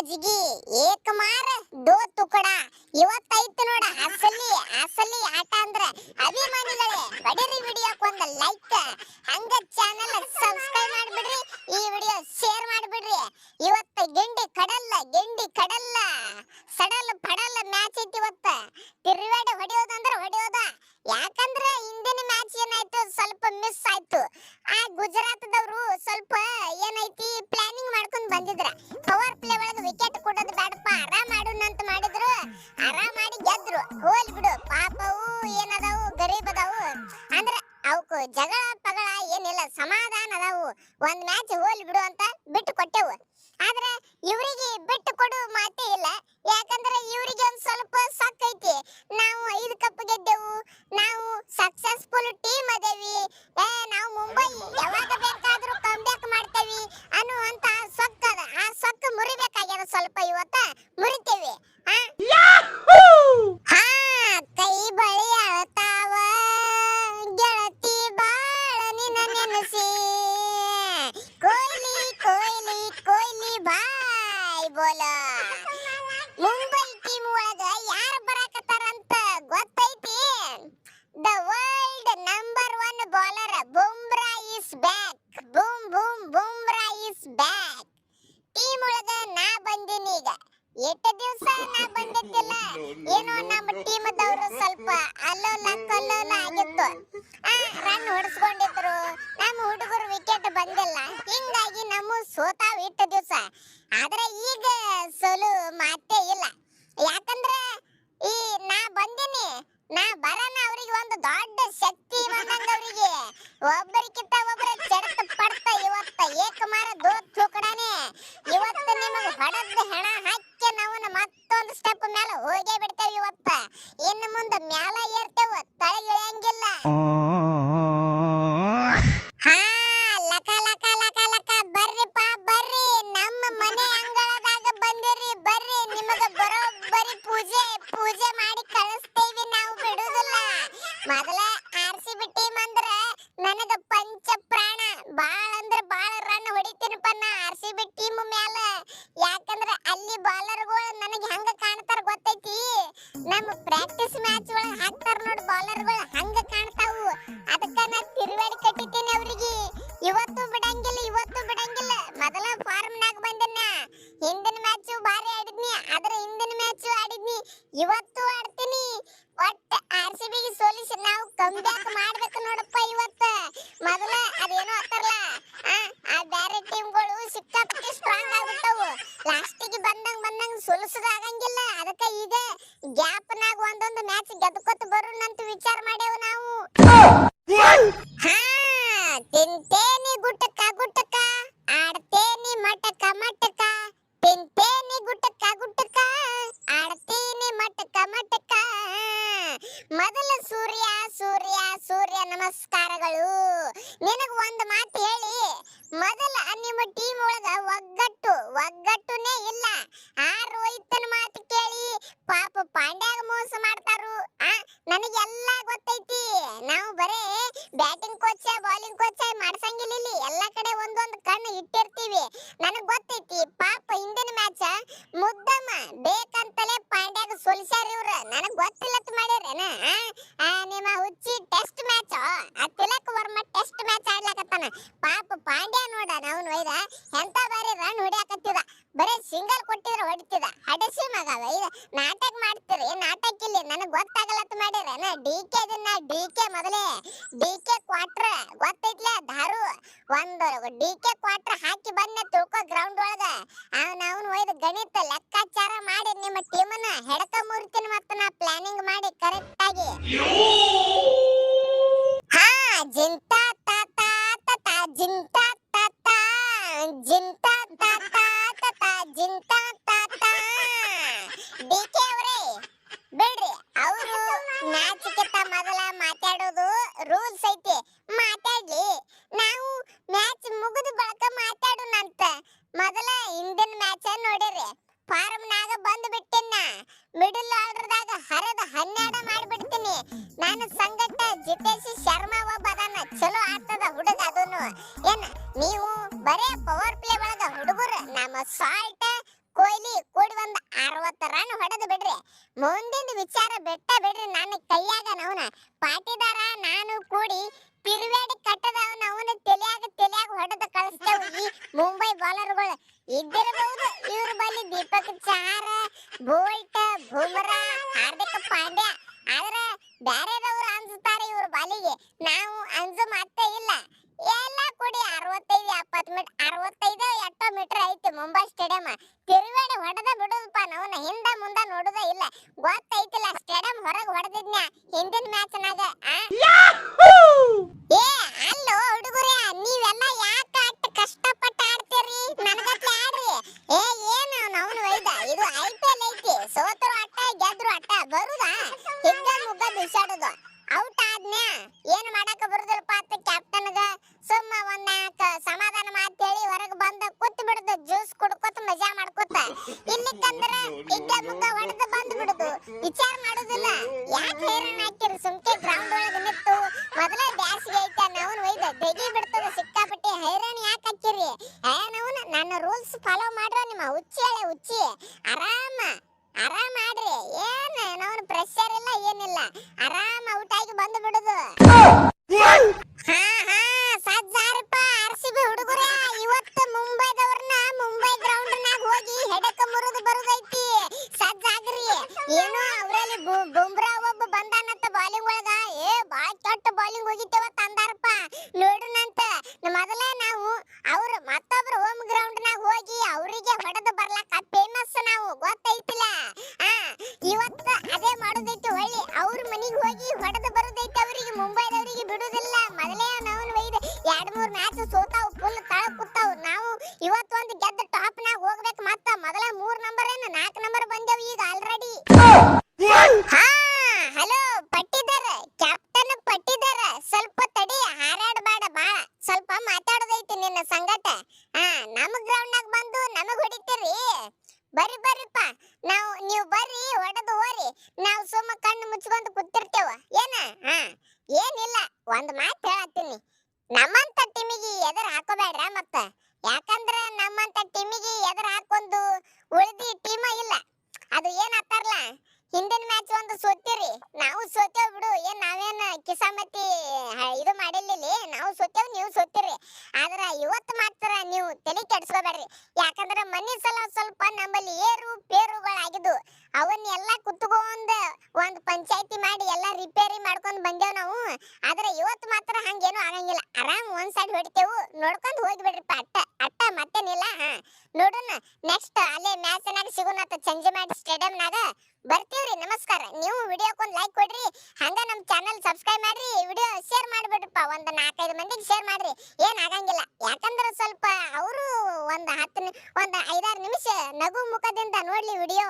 ಜಿಗಿ ಏಕ ಮಾರ ದೋ ತುಕಡ ಇವತ್ತೈತು ನೋಡ ಅಸಲಿ ಅಸಲಿ ಆಟ ಅಂದ್ರ ಅಭಿಮಾನಿಗಳೇ ಬಡಿರಿ ವಿಡಿಯೋಕ್ಕೆ ಒಂದು ಲೈಕ್ ಹಂಗ ಚಾನೆಲ್ ಸಬ್ಸ್ಕ್ರೈಬ್ ಮಾಡಿಬಿಡ್ರಿ ಈ ವಿಡಿಯೋ ಶೇರ್ ಮಾಡಿಬಿಡ್ರಿ ಇವತ್ತು ಗೆಂಡಿ ಕಡಲ್ಲ ಸಡಲ್ ಪಡಲ್ಲ ಮ್ಯಾಚ್ ಐತಿ ಇವತ್ತು ತಿರುವಾಡಿ ಹೊಡೆಯೋದಂದ್ರೆ ಹೊಡೆಯೋದ ಯಾಕಂದ್ರೆ ಹಿಂದಿನ ಮ್ಯಾಚ್ ಏನಾಯ್ತು ಸ್ವಲ್ಪ ಮಿಸ್ ಆಯ್ತು ಆ ಗುಜರಾತದವರು ಸ್ವಲ್ಪ ಏನೈತಿ ಪ್ಲಾನಿಂಗ್ ಮಾಡ್ಕೊಂಡು ಬಂದಿದ್ರ ಪವರ್ ಪ್ಲೇ ಒಳಗೆ ವಿಕೆಟ್ ಕೊಡೋದು ಬೇಡಪ್ಪ ಆರಾಮ್ ಆಡೋಣ ಅಂತ ಮಾಡಿದ್ರು ಆರಾಮ್ ಮಾಡಿ ಗೆದ್ರು ಹೋಲ್ ಬಿಡು ಪಾಪವು ಏನದಾವು ಗರೀಬ್ ಅದಾವು ಅಂದ್ರೆ ಅವಕ್ಕೆ ಜಗಳ ಪಗಳ ಏನಿಲ್ಲ ಸಮಾಧಾನ ಅದಾವು ಒಂದ್ ಮ್ಯಾಚ್ ಹೋಲ್ ಬಿಡು ಅಂತ ಬಿಟ್ಟು ಕೊಟ್ಟೆವು ಆದ್ರೆ ಇವರಿಗೆ ಬಿಟ್ಟು ಕೊಡು ಮಾತೇ ಇಲ್ಲ ಯಾಕಂದ್ರೆ ಇವರಿಗೆ ಒಂದ್ ಸ್ವಲ್ಪ ಸಕ್ ಐತಿ ನಾವು 5 ಕಪ್ ಗೆದ್ದೆವು ನಾವು ಸಕ್ಸಸ್ಫುಲ್ ಟೀಮ್ ಅದೇವಿ ನಾವು ಮುಂಬೈ ಯಾವಾಗ ಬೇಕಾದ್ರೂ ಕಮ್ ಬ್ಯಾಕ್ ಮಾಡ್ತೇವಿ ಅನ್ನುವಂತ ಸೊಕ್ಕ ಅದ ಆ ಸೊಕ್ಕ ಮುರಿಬೇಕಾಗ್ಯದ ಸ್ವಲ್ಪ ಇವತ್ತ ಮುರಿತೇವೆ ಹಾ ಕೈ ಬಳಿ ಅಳತಾವ ಗೆಳತಿ ಬಾಳ ನಿನ್ನ ನೆನಸಿ ಕೊಯ್ಲಿ ಕೊಯ್ಲಿ ಕೊಯ್ಲಿ ಬಾಯ್ ಬೋಲ ಮುಂಬೈ ಟೀಮ್ ಒಳಗ ಯಾರು ಬರಾಕತ್ತಾರಂತ ಗೊತ್ತೈತಿ the world number 1 bowler Bumrah is back Bumrah is back team ಒಳಗ ನಾ ಬಂದಿನಿ ಈಗ ಎಷ್ಟು ದಿವಸ ನಾ ಬಂದಿದ್ದಿಲ್ಲ ಏನೋ ನಮ್ಮ ಟೀಮ್ ದವರು ಸ್ವಲ್ಪ ಅಲ್ಲೋಲ ಕಲ್ಲೋಲ ಆಗಿತ್ತು ರನ್ ಹೊಡೆಸ್ಕೊಂಡಿದ್ರು ನಮ್ಮ ಹುಡುಗರು ವಿಕೆಟ್ ಬಂದಿಲ್ಲ ಹಿಂಗಾಗಿ ನಮ್ಮ ಸೋತಾವ್ ಇಟ್ಟು ದಿವಸ ಆದ್ರೆ ಈಗ ಸೋಲು ಮಾತೇ ಇಲ್ಲ ಯಾಕಂದ್ರೆ ಈ ನಾ ಬಂದಿನಿ ನಾ ಬರನ ಅವರಿಗೆ ಒಂದು ದೊಡ್ಡ ಶಕ್ತಿ ಬಂದಂಗ ಅವರಿಗೆ ಒಬ್ಬರಿಗಿಂತ ಒಬ್ಬರ ಚಡತ ಪಡ್ತ ಇವತ್ತ ಏಕಮಾರ ದೋ ಚುಕಡಾನೆ ಇವತ್ತು ನಿಮಗೆ ಹೊಡೆದ ಹೆಣ ಹಾಕಿ ನಾವು ಮತ್ತೊಂದು ಸ್ಟೆಪ್ ಮೇಲೆ ಹೋಗೇ ಬಿಡ್ತೇವೆ ಇವತ್ತ ಇನ್ನು ಮುಂದೆ ಮ್ಯಾಲ ಏರ್ತೇವೆ ತಳಗಿಳಿಯಂಗಿಲ್ಲ ಹಾ ಲಕ ಲಕ ಲಕ ಲಕ ಬರ್ರಿಪ್ಪ ಬರ್ರಿ ನಮ್ಮ ಮನೆ ಅಂಗಳದಾಗ ಬಂದಿರಿ ಬರ್ರಿ ನಿಮಗೆ ಬರೋಬ್ಬರಿ ಪೂಜೆ ಮಾಡಿ ಕಳಿಸ್ತೇವೆ ನಾವು ಬಿಡುದಿಲ್ಲ ಮೊದಲ RCB ಟೀಮ್ ಅಂದ್ರೆ ನನಗ ಪಂಚ ಪ್ರಾಣ ಬಾಳ ಅಂದ್ರೆ ಬಾಳ ರನ್ ಹೊಡಿತೀನಪ್ಪ ನಾ RCB ಟೀಮ್ ಮೇಲೆ ಯಾಕಂದ್ರೆ ಅಲ್ಲಿ ಬಾಲರ್ಗಳು ನನಗೆ ಹೆಂಗ ಕಾಣ್ತಾರ ಗೊತ್ತೈತಿ ನಮ್ಮ ಪ್ರಾಕ್ಟೀಸ್ ಮ್ಯಾಚ್ ಒಳಗೆ ಹಾಕ್ತಾರ ನೋಡಿ ಬಾಲರ್ಗಳು ಹಂಗ ಕಾಣ್ತಾವು ಅದಕ್ಕ ನಾ ತಿರುವಾಡಿ ಕಟ್ಟಿದ್ದೀನಿ ಅವರಿಗೆ ಇವತ್ತು ಬಿಡಂಗಿಲ್ಲ ಮೊದಲ ಫಾರ್ಮ್ ನಾಗ ಬಂದಿನ ಹಿಂದಿನ ಮ್ಯಾಚ್ ಬಾರಿ ಆಡಿದ್ನಿ ಆದ್ರೆ ಹಿಂದಿನ ಮ್ಯಾಚ್ ಆಡಿದ್ನಿ ಇವತ್ತು ಆಡ್ತೀನಿ ಒಟ್ಟ RCB ಗೆ ಸೋಲಿಸಿ ನಾವು ಕಮ್ ಬ್ಯಾಕ್ ಮಾಡ್ಬೇಕು ನೋಡಪ್ಪ ಇವತ್ತ ಮೊದಲ ಅದೇನೋ ಅಂತಾರಲ್ಲ ಆ ಬೇರೆ ಟೀಮ್ಗಳು ಸಿಕ್ಕಾಪಟ್ಟೆ ಸ್ಟ್ರಾಂಗ್ ಆಗ್ಬಿಟ್ಟವು ಲಾಸ್ಟಿಗೆ ಬಂದಂಗ ಸೋಲಿಸೋದಾಗಂಗಿಲ್ಲ ಅದಕ್ಕೆ ಈಗ ಗ್ಯಾಪ್ ನಾಗ ಒಂದೊಂದು ಮ್ಯಾಚ್ ಗೆದ್ಕೋತ ಬರೋಣ ಅಂತ ವಿಚಾರ ಮಾಡೇವು ನಾವು ಹಾ ತಿಂತೇನಿ ಗುಟ್ಟಕ ಆಡ್ತೇನಿ ಮಟಕ ತಿಂತೇನಿ ಗುಟ್ಟಕ ಆಡ್ತೀನಿ ಮಟಕ ಮೊದಲ ಸೂರ್ಯ ನಮಸ್ಕಾರಗಳು ನಿನಗ ಒಂದು ಮಾತು ಹೇಳಿ ಮೊದಲ ನಿಮ್ಮ ಟೀಮ್ ಒಳಗ ಒಗ್ಗಟ್ಟುನೇ ಇಲ್ಲ ಆ ರೋಹಿತನ ಮಾತು ಕೇಳಿ ಪಾಪ ಪಾಂಡ್ಯಾಗ ಮೋಸ ಮಾಡ್ತಾರು ನನಗೆಲ್ಲ ಗೊತ್ತೈತಿ ನಾವು ಬರೇ ಬ್ಯಾಟಿಂಗ್ ಕೋಚ್ ಬೌಲಿಂಗ್ ಕೋಚ್ ಮಾಡ್ಸಂಗಿಲ್ಲ ಇಲ್ಲಿ ಎಲ್ಲ ಕಡೆ ಒಂದೊಂದು ಕಣ್ಣು ಇಟ್ಟಿರ್ತೀವಿ ನನಗೆ ಗೊತ್ತೈತಿ ಪಾಪ ಹಿಂದಿನ ಮ್ಯಾಚ್ ಮುದ್ದಮ್ಮ ಬೇಕಂತಲೇ ಪಾಂಡ್ಯಾಗ ಸೋಲಿಸ್ಯಾರ ಇವ್ರ ನನಗೆ ಗೊತ್ತಿಲ್ಲತ್ ಮಾಡ್ಯಾರೇನ ನಿಮ್ಮ ಹುಚ್ಚಿ ಟೆಸ್ಟ್ ಮ್ಯಾಚ್ ಆ ತಿಲಕ್ ವರ್ಮ ಟೆಸ್ಟ್ ಮ್ಯಾಚ್ ಆಡ್ಲಕತ್ತಾನ ಪಾಪ ಪಾಂಡ್ಯ ನೋಡ ನಾವು ಒಯ್ದ ಎಂತ ಬಾರಿ ರನ್ ಹೊಡಿಯಾಕತ್ತಿದ ಬರೇ ಸಿಂಗಲ್ ಕೊಟ್ಟಿದ್ರೆ ಹೊಡಿತಿದ ಹಡಸಿ ಮಗ ನಾಟಕ ಮಾಡ್ತೀರಿ ನಾಟಕ ಇಲ್ಲಿ ನನಗೆ ಗೊತ್ತಾಗಲತ್ ಮಾಡ್ಯಾರೇನ ಡಿಕೆ ಮೊದಲೇ ಡಿಕೆ ಕ್ವಾರ್ಟರ್ ಗೊತ್ತೈತ್ಲೆ ದಾರು ಒಂದು ಡಿಕೆ ಕ್ವಾರ್ಟರ್ ಹಾಕಿ ಬಂದೆ ತಿಳ್ಕೊ ಗ್ರೌಂಡ್ ಒಳಗ ಅವನು ಒಯ್ದು ಗಣಿತ ಲೆಕ್ಕಾಚಾರ ಮಾಡಿ ನಿಮ್ಮ ಟೀಮನ್ನ ಹೆಡಕ ಮುರಿತೀನಿ ಮತ್ತು ನಾ ಪ್ಲಾನಿಂಗ್ ಮಾಡಿ ಕರೆಕ್ಟ್ ಆಗಿ ಹಾ ಜಿಂತಾ ತಾತಾ ತಾತಾ ಜಿಂತಾ ತಾತಾ ಜಿಂತಾ ತಾತಾ ತಾತಾ ಜಿಂತಾ ತಾತಾ ಡಿಕೆ ಅವರೇ ಬಿಡ್ರಿ ಅವರು ಮ್ಯಾಚ್ ಕಿಂತ ಮೊದಲ ಮಾತಾಡೋದು ರೂಲ್ಸ್ ಐತಿ ಮಾತಾಡ್ಲಿ ನಾವು ಮ್ಯಾಚ್ ಮುಗಿದ ಬಳಿಕ ಮಾತಾಡೋಣ ಅಂತ ಮೊದಲ ಹಿಂದಿನ ಮ್ಯಾಚ್ ನೋಡಿರಿ ಫಾರ್ಮ್ ನಾಗ ಬಂದು ಬಿಟ್ಟಿನ ಮಿಡಲ್ ಆರ್ಡರ್ದಾಗ ಹರದ 12 ಮಾಡಿಬಿಡ್ತೀನಿ ನಾನು ಸಂಗಟ ಜಿತೇಶ್ ಶರ್ಮಾ ಒಬ್ಬ ಅದಾನ ಚಲೋ ಆಡ್ತದ ಹುಡುಗ ಅದನ್ನು ಏನ ನೀವು ಬರೇ ಪವರ್ ಪ್ಲೇ ಒಳಗ ಹುಡುಗರು ನಮ್ಮ ಸಾಲ್ಟ್ ಕೊಹ್ಲಿ ಕೂಡಿ ಒಂದ್ 60 ರನ್ ಹೊಡೆದು ಬಿಡ್ರಿ. ಮುಂದಿನ ವಿಚಾರ ಬೆಟ್ಟ ಬಿಡ್ರಿ. ನನ್ನ ಕೈಯಾಗ ನವನ ಪಾಟಿದಾರ ನಾನು ಕೂಡಿ ಪಿರಿವೇಡಿ ಕಟ್ಟದವನ ಅವನ ತಲೆಯಾಗ ಹೊಡೆದು ಕಳಿಸ್ತೇವೆ ಈ ಮುಂಬೈ ಬಾಲರ್ಗಳು. ಇದ್ದಿರಬಹುದು ಇವ್ರ ಬಲ್ಲಿ ದೀಪಕ್ ಚಾಹರ್, ಬೋಲ್ಟ್, ಬುಮ್ರಾ, ಹಾರ್ದಿಕ್ ಪಾಂಡ್ಯ. ಆದ್ರೆ ಬ್ಯಾರೆದವ್ರು ಅಂಜುತ್ತಾರೆ ಇವ್ರ ಬಾಲಿಗೆ, ನಾವು ಅಂಜು ಮಾತೇ ಇಲ್ಲ. ಎಲ್ಲ ಕೂಡಿ 65 ಮೀಟರ್ ಐತಿ ಮುಂಬೈ ಸ್ಟೇಡಿಯಂ. ತಿರುವೇಡಿ ಹೊಡೆದ ಬಿಡುದಪ್ಪ ನವನ, ಹಿಂದ ಮುಂದ ನೋಡುದ ಇಲ್ಲ. ಗೊತ್ತೈತಿಲ್ಲ ಸ್ಟೇಡಿಯಂ ಹೊರಗೆ ಹೊಡೆದಿದ್ನ ಹಿಂದಿನ ಮ್ಯಾಚ್ನಾಗ. ಏ ಅಲ್ಲೋ ಹುಡುಗರೇ, ನೀವೆಲ್ಲ ಯಾಕೆ ಅಷ್ಟು ಕಷ್ಟಪಟ್ಟು ಆಡ್ತೀರಿ? ನನಗಟ್ಲೆ ಆಡ್ರಿ. ಏ ಏನು ನವನು ಒಯ್ದ, ಇದು IPL ಐತಿ. ಸೋತರು ಅಟ್ಟ ಗೆದ್ರು ಅಟ್ಟ ಬರುದಾ? ಹಿಗ್ಗ ಮುಗ್ಗ ಬಿಸಾಡುದು. ಔಟ್ ಆದ್ನ್ಯಾ ಏನು ಮಾಡಕ ಬರುದಿಲ್ಲಪ್ಪ ಅಂತ ಕ್ಯಾಪ್ಟನ್ಗ ಸುಮ್ಮ ಒಂದ್ ಸಮಾಧಾನ ಮಾತು ಹೇಳಿ ಹೊರಗೆ ಬಂದ ಕೂತ್ ಬಿಡುದು, ಜ್ಯೂಸ್ ಕುಡ್ಕೋತ ಮಜಾ ಮಾಡ್ಕೋತ. ಇಲ್ಲಿಕ್ಕಂದ್ರ ಹಿಗ್ಗ ಮುಗ್ಗ ಹೊಡೆದು ಬಂದ್ ಬಿಡುದು, ವಿಚಾರ ಮಾಡುದಿಲ್ಲ. ಯಾಕೆ ಹೈರಾಣ ಹಾಕಿರಿ? ಸುಮ್ಕೆ ಗ್ರೌಂಡ್ ಒಳಗೆ ನಿಂತು ಮೊದಲೇ ಬ್ಯಾಸಿಗೆ ಐತೆ ನವನ್ ಒಯ್ದ ತೆಗಿ ಬಿಡ್ತದ ಸಿಕ್ಕಾಪಟ್ಟಿ. ಹೈರಾಣ ಯಾಕೆ ಹಾಕಿರಿ? ನವನ್ ನನ್ನ ರೂಲ್ಸ್ ಫಾಲೋ ಮಾಡ್ರ ನಿಮ್ಮ ಹುಚ್ಚಿ ಹೇಳೆ ಹುಚ್ಚಿ. ಆರಾಮ ಆಡ್ರಿ, ಏನ್ ನವನ್ ಪ್ರೆಷರ್ ಇಲ್ಲ ಏನಿಲ್ಲ. ಆರಾಮ ಔಟ್ ಆಗಿ ಬಂದು ಬಿಡುದು. ಹಾ ಸಜ್ಜಾರಪ್ಪ RCB ಹುಡುಗರೇ, ಇವತ್ತು ಮುಂಬೈದವ್ರನ್ನ ಮುಂಬೈ ಗ್ರೌಂಡ್ ನಾಗ ಹೋಗಿ ಹೆಡಕ ಮುರಿದು ಬರುದೈತಿ. ಸಜ್ಜಾಗ್ರಿ. ಏನೋ ಅವರಲ್ಲಿ ಬುಮ್ರಾ ಒಬ್ಬ ಬಂದಾನಂತ ಬಾಲಿಂಗ್ ಒಳಗ. ಬಾಳ ಕೆಟ್ಟ ಬಾಲಿಂಗ್ ಹೋಗಿತ್ತೇವ ತಂದಾರಪ್ಪ, ನೋಡುನಂತ. ಮೊದಲೇ ನಾವು ಅವ್ರು ಮತ್ತೊಬ್ರು ಹೋಮ್ ಗ್ರೌಂಡ್ ನಾಗ ಹೋಗಿ ಅವರಿಗೆ ಹೊಡೆದು ಬರ್ಲಾಕ ಫೇಮಸ್ ನಾವು, ಗೊತ್ತೈತಿಲ್ಲ. ಇವತ್ತು ಅದೇ ಮಾಡೋದೈತಿ. ಹೊಳ್ಳಿ ಅವ್ರ ಮನಿಗೆ ಹೋಗಿ ಹೊಡೆದು ಬರುದೈತಿ. ಅವರಿಗೆ ಮುಂಬೈದವರಿಗೆ ಬಿಡುದಿಲ್ಲ. ಮೊದಲೇ ನಾವು ಒಯ್ದ 2-3 ಮ್ಯಾಚ್ ಸೋತಾವ್, ಫುಲ್ ತಳ ಕೂತಾವ್. ನಾವು ಇವತ್ತು ಒಂದು ಗೆದ್ದ ಟಾಪ್ ನಾಗ ಹೋಗ್ಬೇಕು. ಮತ್ತ ಮೊದಲ 3 ನಂಬರ್ ಏನು 4 ನಂಬರ್ ಬಂದೇವ್ ಈಗ ಆಲ್ರೆಡಿ. ಹಾ ಹಲೋ ಪಟ್ಟಿದಾರ, ಕ್ಯಾಪ್ಟನ್ ಪಟ್ಟಿದಾರ, ಸ್ವಲ್ಪ ತಡಿ, ಹಾರಾಡಬೇಡ ಬಾಳ, ಸ್ವಲ್ಪ ಮಾತಾಡೋದೈತಿ ನಿನ್ನ ಸಂಗಟ. ನಮ್ಮ ಗ್ರೌಂಡ್ ನಾಗ ಬಂದು ನಮಗ್ ಹೊಡಿತೀರಿ? ಬರ್ರಿಪ್ಪ, ನೀವು ಬರ್ರಿ, ಹೊಡೆದು ಹೋರಿ. ನಾವು ಸುಮ್ಮ ಕಣ್ಣು ಮುಚ್ಕೊಂಡು ಕೂತಿರ್ತೇವ ಏನ? ಏನಿಲ್ಲ, ಒಂದ್ ಮಾತು ಹೇಳತ್ತೀನಿ, ನಮ್ಮಂತ ಟೀಮಿಗೆ ಎದುರು ಹಾಕೋಬೇಡ್ರ ಮತ್ತ. ಯಾಕಂದ್ರ ನಮ್ಮಂತ ಟೀಮಿಗೆ ಎದುರು ಹಾಕೊಂಡು ಉಳಿದಿ ಟೀಮ ಇಲ್ಲ. ಅದು ಏನಾತಾರಲ್ಲ, ಹಿಂದಿನ ಮ್ಯಾಚ್ ಒಂದು ಸೋತಿರಿ, ನಾವು ಸೋತೇವ್ ಬಿಡು. ನಾವೇನ್ ಕಿಸಾಮತಿ ಇದು ಮಾಡಿಲ್ಲ, ನಾವು ಸೋತೇವ್ ನೀವು ಸೋತಿರಿ. ಆದ್ರ ಇವತ್ತು ಮಾತ್ರ ನೀವು ತಲೆ ಕೆಡಿಸ್ಕೋಬೇಡ್ರಿ. ಯಾಕಂದ್ರ ಮನಿ ಸಲ ಸ್ವಲ್ಪ ನಮ್ಮಲ್ಲಿ ಏರು ಪೇರುಗಳಾಗಿದ್ದು, ಅವನ್ನೆಲ್ಲ ಕುತ್ಕೊಂಡ್ ಒಂದ್ ಪಂಚಾಯತಿ ಮಾಡಿ ಎಲ್ಲ ರಿಪೇರಿ ಮಾಡ್ಕೊಂಡ್ ಬಂದೇವ್ ನಾವು. ಆದ್ರೆ ಇವತ್ತು ಮಾತ್ರ ಹಂಗೇನು ಆಗಂಗಿಲ್ಲ. ಆರಾಮ್ ಒಂದ್ ಸೈಡ್ ಹೊಡಿತೇವು, ನೋಡ್ಕೊಂಡ್ ಹೋಗ್ಬಿಡ್ರಿಪ್ಪ. ಅಟ್ಟ ಮತ್ತೇನಿಲ್ಲ. ನೋಡೋಣ ನೆಕ್ಸ್ಟ್ ಅಲ್ಲೇ ಮ್ಯಾಚ್ ನಾಗ ಸಿಗೋಣ. ಚಂಜಿ ಮಾಡಿ ಸ್ಟೇಡಿಯಂ ನಾಗ ಬರ್ತೀವ್ರಿ. ನಮಸ್ಕಾರ. ನೀವು ವಿಡಿಯೋಕೊಂದ್ ಲೈಕ್ ಕೊಡ್ರಿ, ಹಂಗ ನಮ್ ಚಾನಲ್ ಸಬ್ಸ್ಕ್ರೈಬ್ ಮಾಡ್ರಿ, ವಿಡಿಯೋ ಶೇರ್ ಮಾಡ್ಬಿಡ್ರಪ್ಪ. ಒಂದ್ 4-5 ಮಂದಿಗೆ ಶೇರ್ ಮಾಡ್ರಿ, ಏನ್ ಆಗಂಗಿಲ್ಲ. ಯಾಕಂದ್ರ ಸ್ವಲ್ಪ ಅವರು ಒಂದ್ 5-6 ನಿಮಿಷ ನಗು ಮುಖದಿಂದ ನೋಡ್ಲಿ ವಿಡಿಯೋ.